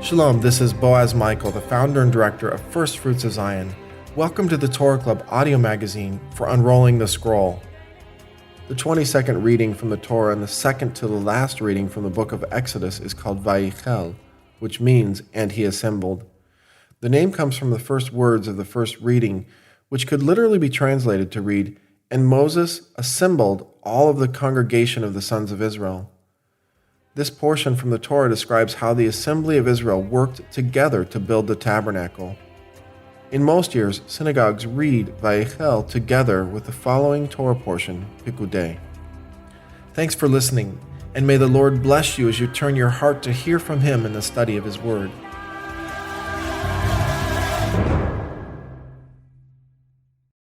Shalom, this is Boaz Michael, the founder and director of First Fruits of Zion. Welcome to the Torah Club audio magazine for Unrolling the Scroll. The 22nd reading from the Torah and the second to the last reading from the book of Exodus is called Vayak'hel, which means, and he assembled. The name comes from the first words of the first reading, which could literally be translated to read, "And Moses assembled all of the congregation of the sons of Israel." This portion from the Torah describes how the assembly of Israel worked together to build the tabernacle. In most years, synagogues read Vayak'hel together with the following Torah portion, Pikudei. Thanks for listening, and may the Lord bless you as you turn your heart to hear from Him in the study of His Word.